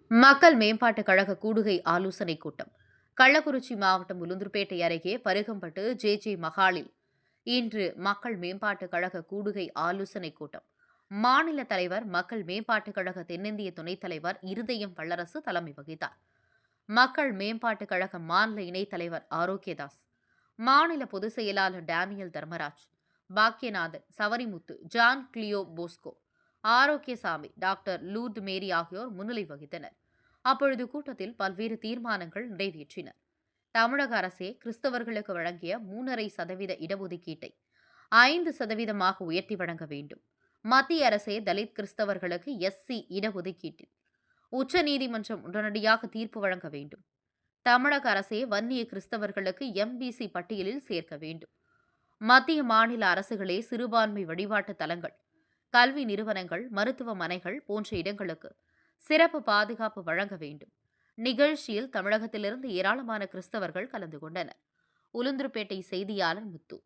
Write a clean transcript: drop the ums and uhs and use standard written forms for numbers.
மக்கள் மேம்பாட்டுக் கழக கூடுகை ஆலோசனைக் கூட்டம் கள்ளக்குறிச்சி மாவட்டம் உளுந்தூர்பேட்டை அருகே பருகம்பட்டு ஜே மகாலில் இன்று மக்கள் மேம்பாட்டுக் கழக கூடுகை ஆலோசனைக் கூட்டம் மாநில தலைவர் மக்கள் மேம்பாட்டுக் கழக தென்னிந்திய துணைத் தலைவர் இருதயம் வல்லரசு தலைமை வகித்தார். மக்கள் மேம்பாட்டுக் கழக மாநில இணைத் தலைவர் ஆரோக்கியதாஸ், மாநில பொதுச் செயலாளர் Daniel Dharmaraj, Bakkiyanathan, Savarimuthu, John Cleo Bosco, Arockiasamy, doctor Lourdu Mary ஆகியோர் முன்னிலை வகித்தனர். அப்பொழுது கூட்டத்தில் பல்வேறு தீர்மானங்கள் நிறைவேற்றினர். தமிழக அரசே கிறிஸ்தவர்களுக்கு வழங்கிய 3.5% இடஒதுக்கீட்டை 5% உயர்த்தி வழங்க வேண்டும். மத்திய அரசே தலித் கிறிஸ்தவர்களுக்கு SC இடஒதுக்கீட்டில் உச்சநீதிமன்றம் உடனடியாக தீர்ப்பு வழங்க வேண்டும். தமிழக அரசே வன்னிய கிறிஸ்தவர்களுக்கு MBC பட்டியலில் சேர்க்க வேண்டும். மத்திய மாநில அரசுகளே சிறுபான்மை வழிபாட்டு தலங்கள், கல்வி நிறுவனங்கள், மருத்துவமனைகள் போன்ற இடங்களுக்கு சிறப்பு பாதுகாப்பு வழங்க வேண்டும். நிகழ்ச்சியில் தமிழகத்திலிருந்து ஏராளமான கிறிஸ்தவர்கள் கலந்து கொண்டனர். உளுந்தூர்பேட்டை செய்தியாளர் முத்து.